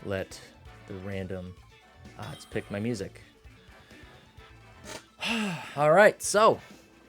let the random odds pick my music. All right, so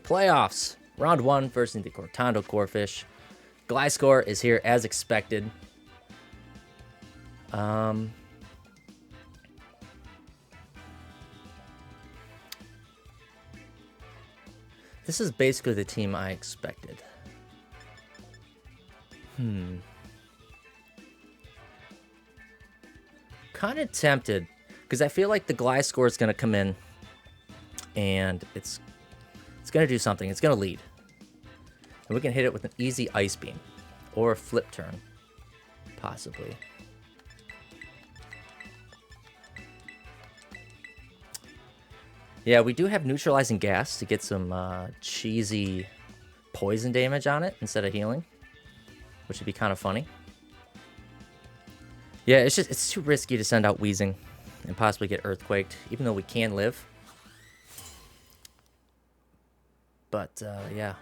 playoffs. Round 1 versus the Cortando Corphish. Gliscor is here as expected. This is basically the team I expected. Kind of tempted, because I feel like the Gliscor is going to come in, and it's going to do something. It's going to lead. And we can hit it with an easy Ice Beam, or a Flip Turn, possibly. Yeah, we do have Neutralizing Gas to get some cheesy poison damage on it instead of healing, which would be kind of funny. Yeah, it's too risky to send out Wheezing and possibly get Earthquaked, even though we can live. But, yeah.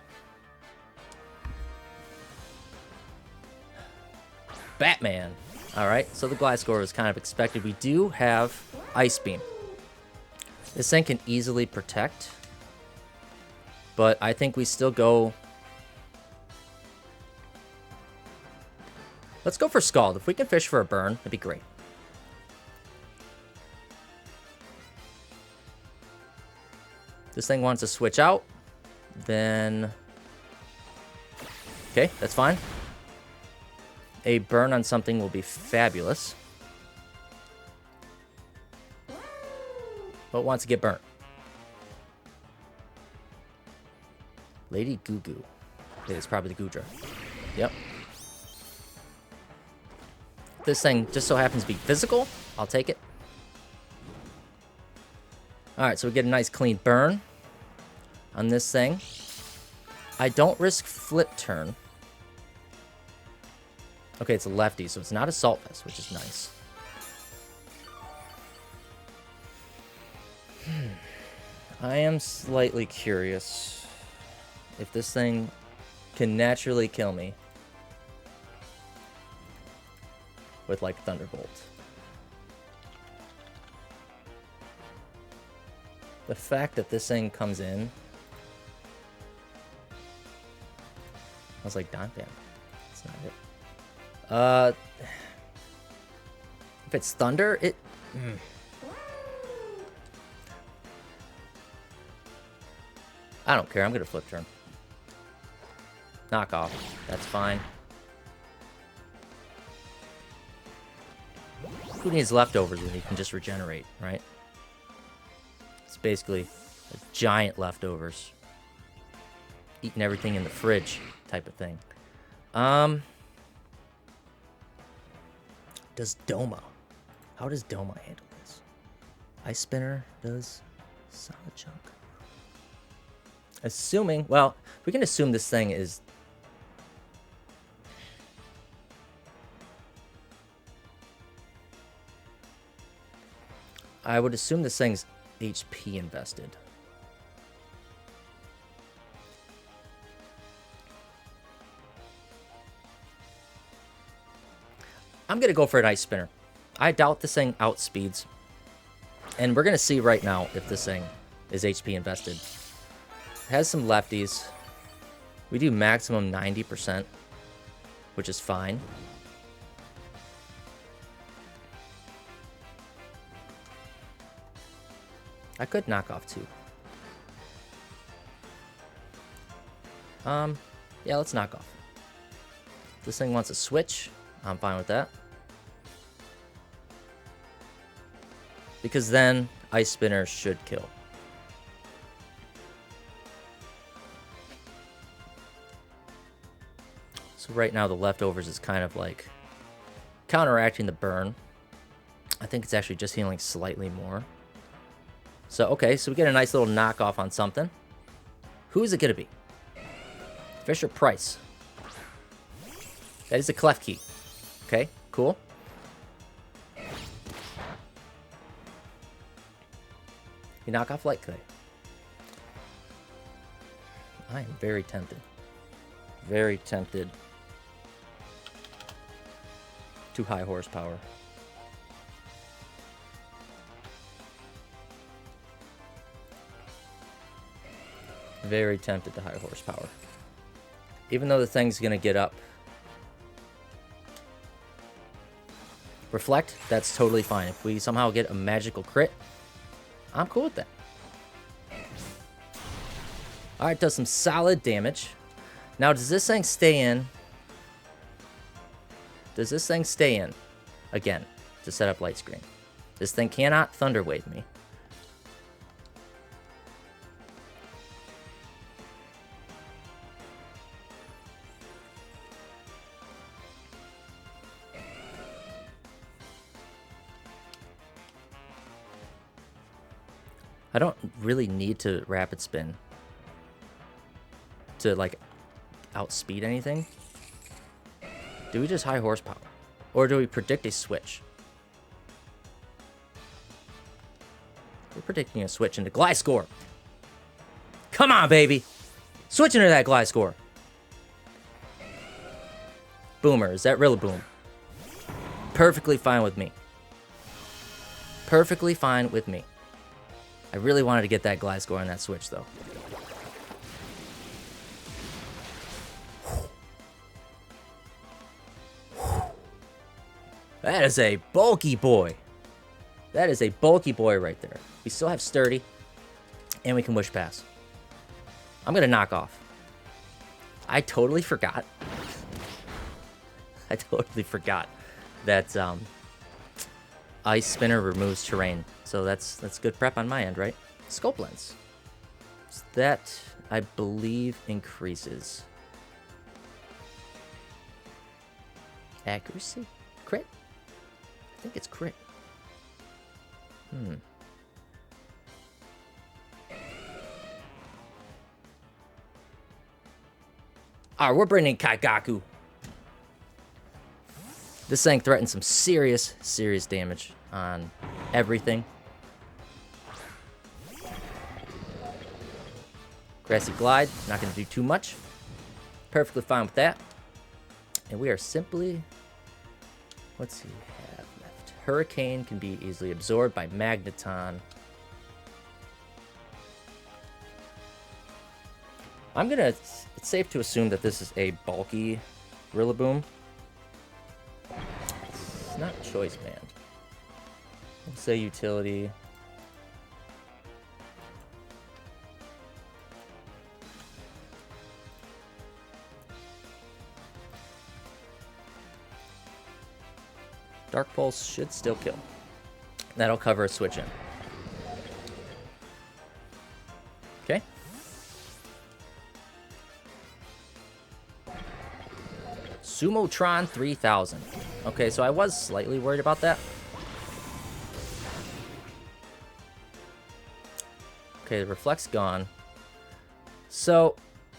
Batman. All right, so the Gliscor was kind of expected. We do have Ice Beam. This thing can easily protect, but I think we still go... Let's go for Scald. If we can fish for a burn, that'd be great. This thing wants to switch out, then... Okay, that's fine. A burn on something will be fabulous. But wants to get burnt. Lady Goo Goo. It's probably the Goodra. Yep. This thing just so happens to be physical. I'll take it. Alright, so we get a nice clean burn on this thing. I don't risk Flip Turn. Okay, it's a lefty, so it's not Assault Vest, which is nice. I am slightly curious if this thing can naturally kill me with, like, Thunderbolt. The fact that this thing comes in... I was like, Don Bam. That's not it. If it's Thunder, it... I don't care. I'm going to Flip Turn. Knock off. That's fine. Who needs leftovers when you can just regenerate, right? It's basically a giant leftovers. Eating everything in the fridge type of thing. Does Doma? How does Doma handle this? Ice Spinner does solid chunk. Assuming, well, we can assume this thing is... I would assume this thing's HP invested. I'm going to go for an Ice Spinner. I doubt this thing outspeeds. And we're going to see right now if this thing is HP invested. Has some lefties. We do maximum 90%, which is fine. I could knock off 2. Yeah, let's knock off. If this thing wants to switch, I'm fine with that. Because then Ice Spinner should kill. So right now the leftovers is kind of like counteracting the burn. I think it's actually just healing slightly more. So, okay, so we get a nice little knockoff on something. Who is it going to be? Fisher Price. That is a Clef Key. Okay, cool. You knock off Light Clay. I am very tempted. Very tempted. Too high horsepower. very tempted to high horsepower. Even though the thing's going to get up. Reflect, that's totally fine. If we somehow get a magical crit, I'm cool with that. Alright, does some solid damage. Now, does this thing stay in? Does this thing stay in? Again, to set up light screen. This thing cannot Thunder Wave me. I don't really need to rapid spin to, like, outspeed anything. Do we just high horsepower? Or do we predict a switch? We're predicting a switch into Gliscor. Come on, baby! Switch into that Gliscor. Boomer, is that Rillaboom? Perfectly fine with me. Perfectly fine with me. I really wanted to get that Gliscor on that switch, though. That is a bulky boy. That is a bulky boy right there. We still have Sturdy, and we can Wish Pass. I'm going to knock off. I totally forgot. I totally forgot that Ice Spinner removes terrain. So that's good prep on my end, right? Scope Lens. So that, I believe, increases accuracy? Crit? I think it's crit. Alright, we're bringing Kaigaku. This thing threatens some serious, serious damage on everything. Grassy Glide, not going to do too much. Perfectly fine with that. And we are simply... What's he have left? Hurricane can be easily absorbed by Magneton. I'm going to... It's safe to assume that this is a bulky Rillaboom. It's not Choice Band. Let's say utility. Dark Pulse should still kill. That'll cover a switch in. Okay. Sumotron 3000. Okay, so I was slightly worried about that. Okay, the Reflect's gone. So,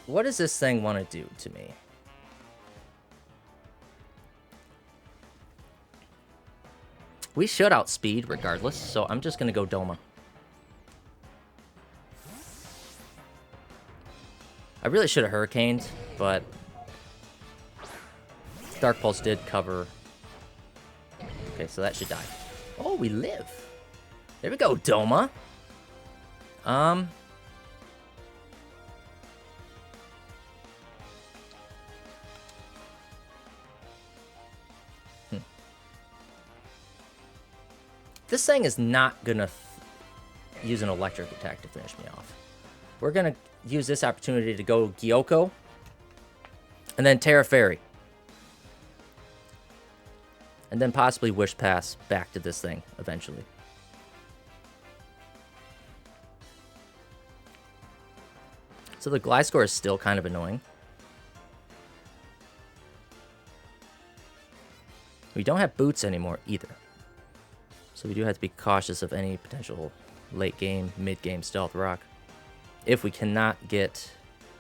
what does this thing want to do to me? We should outspeed regardless, so I'm just going to go Doma. I really should have Hurricaned, but Dark Pulse did cover. Okay, so that should die. Oh, we live. There we go, Doma. This thing is not gonna use an electric attack to finish me off. We're gonna use this opportunity to go Gyoko and then Terra Fairy. And then possibly Wish Pass back to this thing eventually. So the Gliscor is still kind of annoying. We don't have boots anymore either. So we do have to be cautious of any potential late game, mid game stealth rock. If we cannot get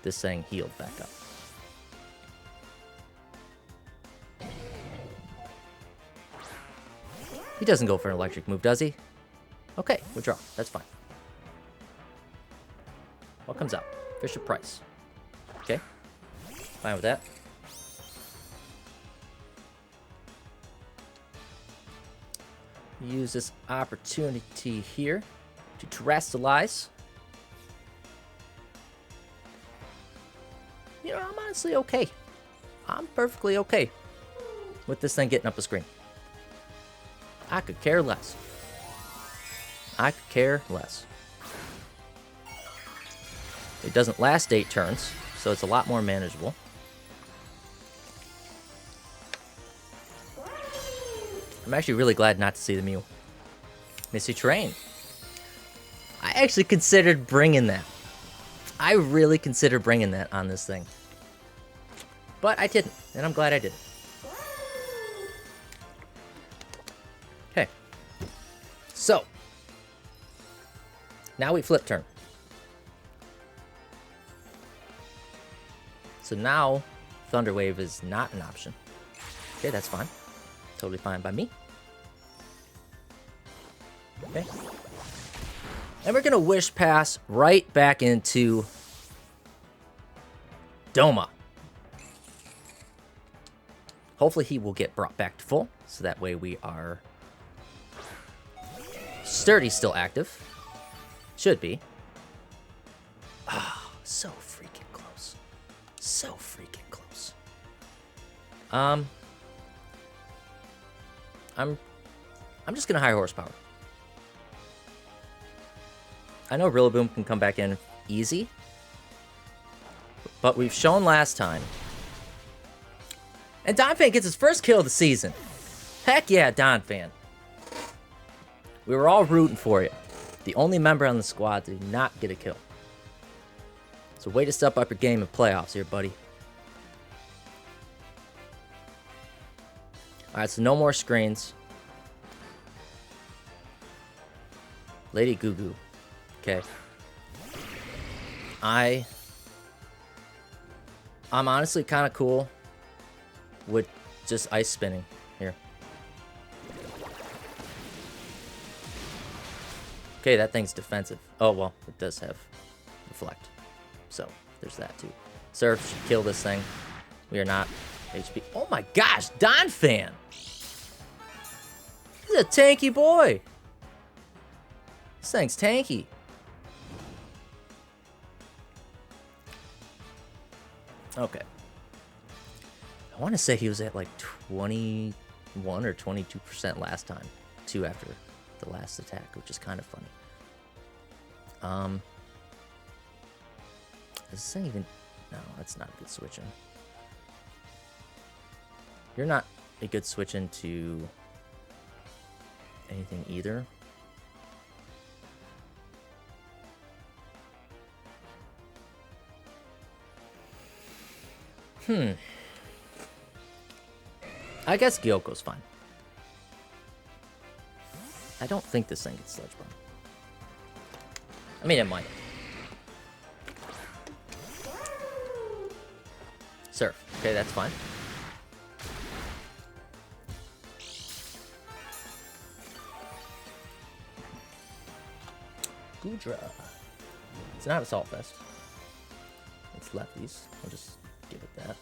this thing healed back up. He doesn't go for an electric move, does he? Okay, withdraw. That's fine. What comes out? Fisher Price. Okay. Fine with that. Use this opportunity here to terrestrialize. you know, I'm honestly okay. I'm perfectly okay with this thing getting up a screen. I could care less. I could care less. It doesn't last 8 turns, so it's a lot more manageable. I'm actually really glad not to see the Mew. Misty Terrain. I actually considered bringing that. I really considered bringing that on this thing. But I didn't, and I'm glad I didn't. Okay. So. Now we flip turn. So now, Thunder Wave is not an option. Okay, that's fine. Totally fine by me. Okay. And we're going to Wish Pass right back into Doma. Hopefully he will get brought back to full, so that way we are... Sturdy's still active. Should be. Ah, oh, so freaking close. So freaking close. I'm just gonna high horsepower. I know Rillaboom can come back in easy, but we've shown last time. And Donphan gets his first kill of the season. Heck yeah, Donphan. We were all rooting for you. The only member on the squad to not get a kill. So way to step up your game in playoffs here, buddy. Alright, so no more screens. Lady Goo Goo. Okay. I'm honestly kind of cool with just ice spinning here. Okay, that thing's defensive. Oh, well, it does have Reflect. So, there's that too. Surf should kill this thing. We are not HP. Oh my gosh, Donphan! He's a tanky boy! This thing's tanky. Okay. I want to say he was at like 21 or 22% last time, too, after the last attack, which is kind of funny. Is this thing even... No, that's not a good switch in. You're not a good switch into anything either. I guess Gyoko's fine. I don't think this thing gets Sludge Bomb. I mean, it might. Surf. Okay, that's fine. Goodra. It's not Assault Vest. It's lefties. I'll just give it that.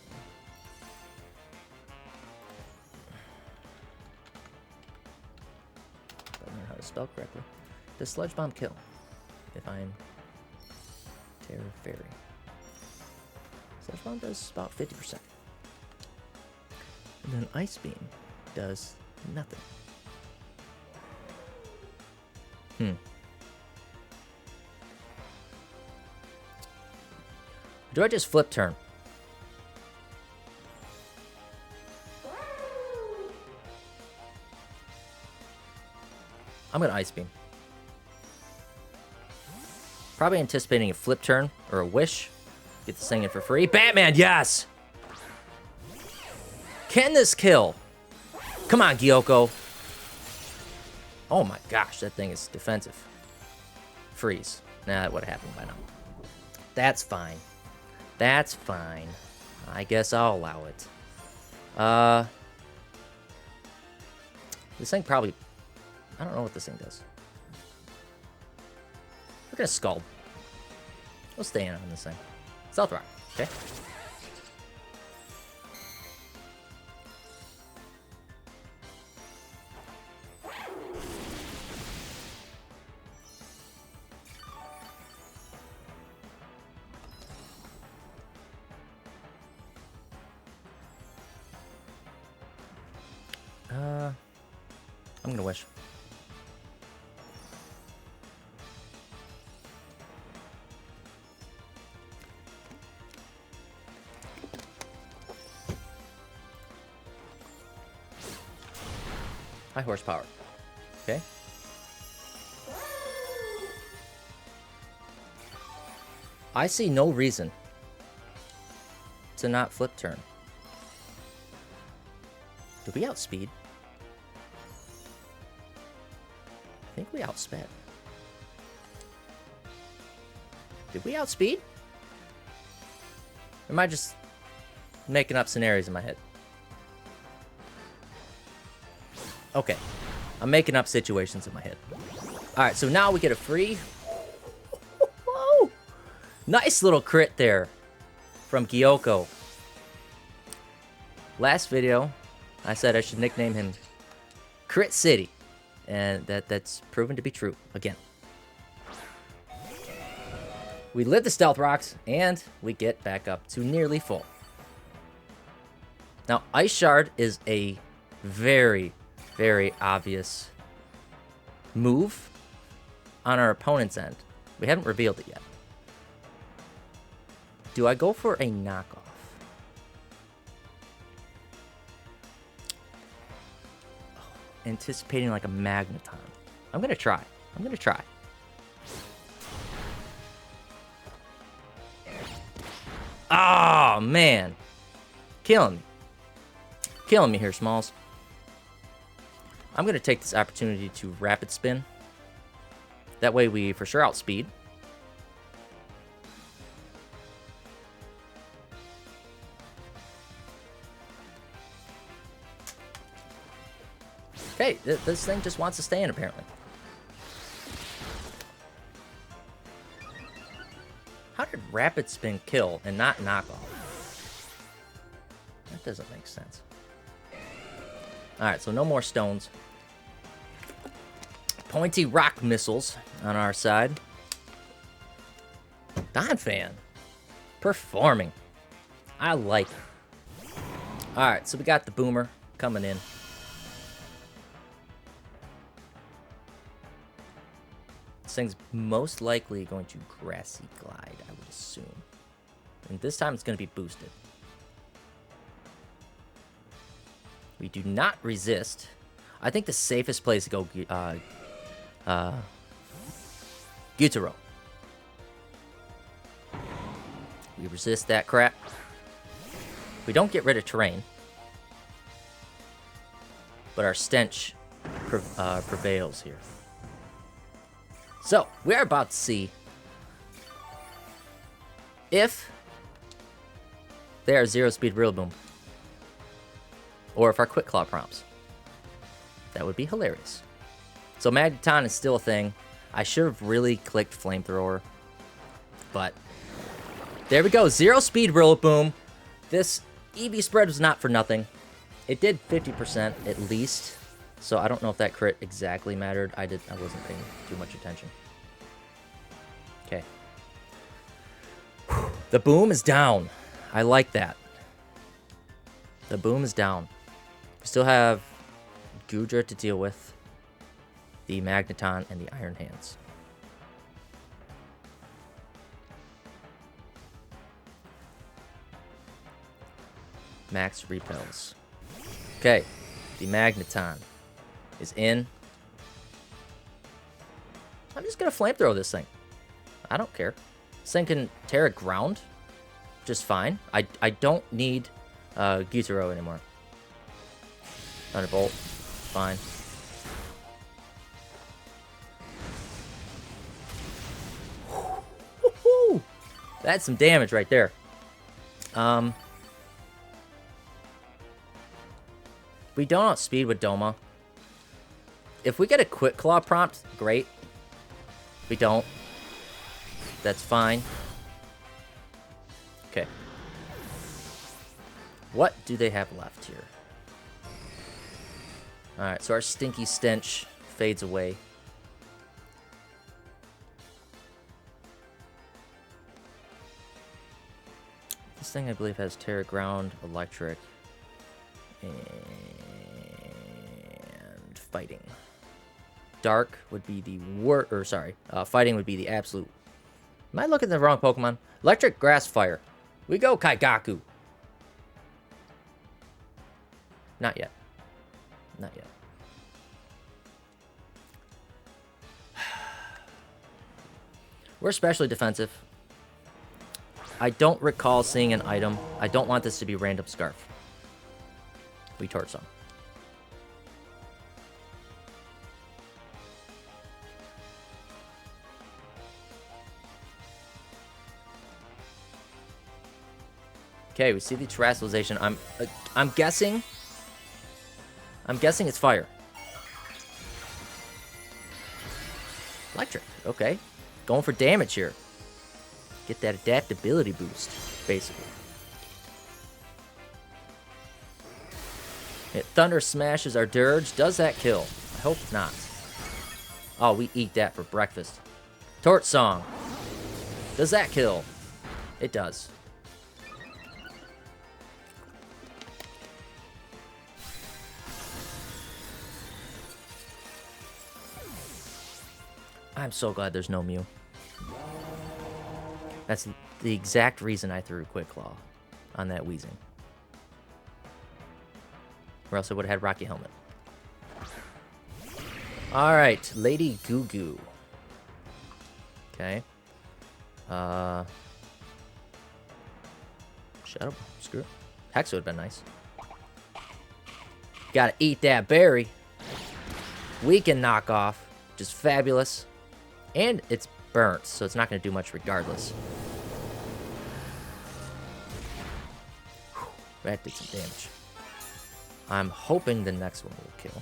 If I learn how to spell correctly. Does Sludge Bomb kill if I'm Terra Fairy? Sludge Bomb does about 50%. And then Ice Beam does nothing. Do I just flip turn? I'm going to Ice Beam. Probably anticipating a flip turn or a wish. Get this thing in for free. Batman, yes! Can this kill? Come on, Gyoko. Oh my gosh, that thing is defensive. Freeze. Nah, that would have happened by now. That's fine. That's fine. I guess I'll allow it. This thing probably... I don't know what this thing does. We're gonna Scald. We'll stay in on this thing. Stealth Rock, okay? I'm gonna wish. High horsepower. Okay. I see no reason to not flip turn. Did we outspeed? I think we outsped. Did we outspeed? Or am I just making up scenarios in my head? Okay. I'm making up situations in my head. Alright, so now we get a free... Whoa! Nice little crit there from Gyoko. Last video, I said I should nickname him Crit City. And that's proven to be true again. We live the Stealth Rocks, and we get back up to nearly full. Now, Ice Shard is a very, very obvious move on our opponent's end. We haven't revealed it yet. Do I go for a knockoff? Anticipating like a Magneton. I'm gonna try. Oh, man. Killing me here, Smalls. I'm gonna take this opportunity to rapid spin. That way we for sure outspeed. Okay, this thing just wants to stay in, apparently. How did rapid spin kill and not knockoff? That doesn't make sense. Alright, so no more stones. Pointy rock missiles on our side. Donphan. Performing. I like it. Alright, so we got the Boomer coming in. This thing's most likely going to Grassy Glide, I would assume. And this time it's going to be boosted. We do not resist. I think the safest place to go Gyutaro. We resist that crap. We don't get rid of terrain. But our stench prevails here. So, we're about to see if they are zero speed Rillaboom. Or if our Quick Claw prompts. That would be hilarious. So Magneton is still a thing. I should have really clicked Flamethrower. But there we go. Zero speed Rillaboom. This EV spread was not for nothing. It did 50% at least. So I don't know if that crit exactly mattered. I wasn't paying too much attention. Okay. The boom is down. I like that. The boom is down. We still have Goodra to deal with, the Magneton, and the Iron Hands. Max repels. Okay, the Magneton is in. I'm just gonna flamethrow this thing. I don't care. This thing can tear at ground just fine. I don't need Gyutaro anymore. Thunderbolt, fine. Woo-hoo! That's some damage right there. We don't outspeed with Doma. If we get a Quick Claw prompt, great. We don't. That's fine. Okay. What do they have left here? Alright, so our Stinky Stench fades away. This thing, I believe, has Terra Ground, Electric, and fighting. Dark would be the worst, or sorry, fighting would be the absolute. Am I looking at the wrong Pokemon? Electric, Grass, Fire. We go, Kaigaku. Not yet. Not yet. We're especially defensive. I don't recall seeing an item. I don't want this to be random Scarf. We torch some. Okay, we see the terrestrialization. I'm guessing. I'm guessing it's fire. Electric. Okay. Going for damage here. Get that adaptability boost, basically. It Thunder smashes our Dirge. Does that kill? I hope not. Oh, we eat that for breakfast. Torch Song. Does that kill? It does. I'm so glad there's no Mew. That's the exact reason I threw Quick Claw on that Weezing. Or else I would have had Rocky Helmet. Alright, Lady Goo Goo. Okay. Shadow. Screw it. Hex would have been nice. Gotta eat that berry. We can knock off. Just fabulous. And it's burnt, so it's not going to do much regardless. Whew, that did some damage. I'm hoping the next one will kill.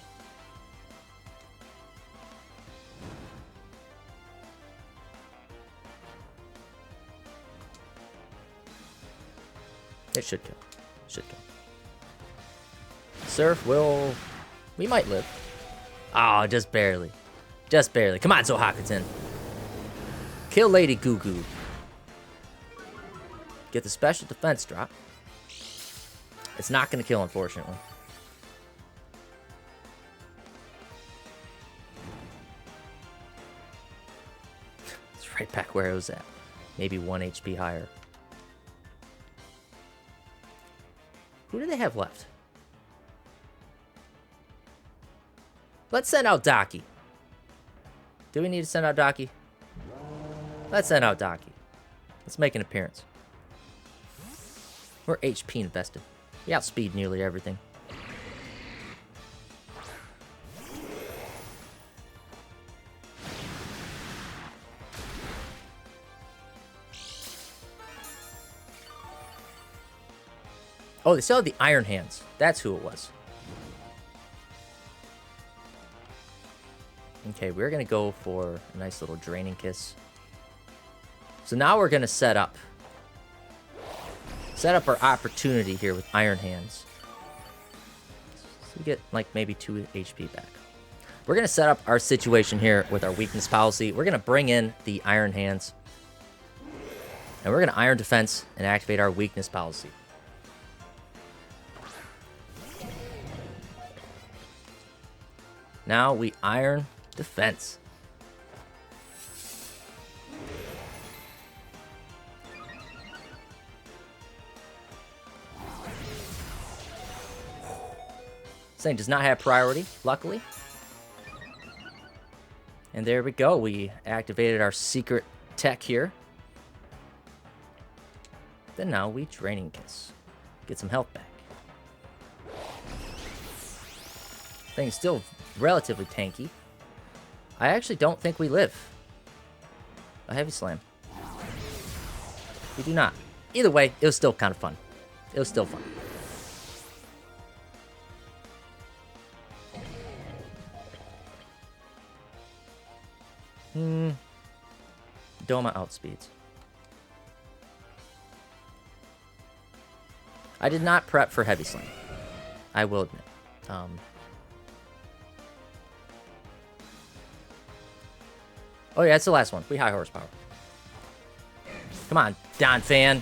It should kill. Should kill. Surf will... We might live. Oh, just barely. Just barely. Come on, Zohakutin. Kill Lady Goo Goo. Get the special defense drop. It's not going to kill, unfortunately. It's right back where it was at. Maybe 1 HP higher. Who do they have left? Let's send out Daki. Do we need to send out Daki? Let's send out Daki. Let's make an appearance. We're HP invested. We outspeed nearly everything. Oh, they still have the Iron Hands. That's who it was. Okay, we're going to go for a nice little Draining Kiss. So now we're going to set up our opportunity here with Iron Hands. So we get like maybe 2 HP back. We're going to set up our situation here with our weakness policy. We're going to bring in the Iron Hands. And we're going to Iron Defense and activate our weakness policy. Now we Iron Defense. This thing does not have priority, luckily. And there we go. We activated our secret tech here. Then now we Draining Kiss. Get some health back. Thing's still relatively tanky. I actually don't think we live. A Heavy Slam. We do not. Either way, it was still kind of fun. It was still fun. Doma outspeeds. I did not prep for Heavy Slam. I will admit. Oh yeah, it's the last one. We high horsepower. Come on, Donphan.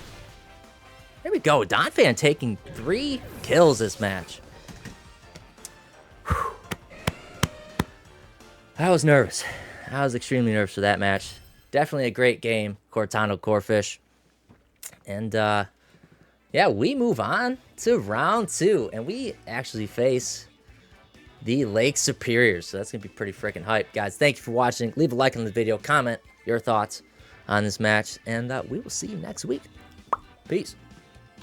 There we go. Donphan taking 3 kills this match. Whew. I was nervous. I was extremely nervous for that match. Definitely a great game, Cortando Corphish. And, yeah, we move on to round 2. And we actually face the Lake Superiors. So that's going to be pretty freaking hype. Guys, thank you for watching. Leave a like on the video. Comment your thoughts on this match. And we will see you next week. Peace.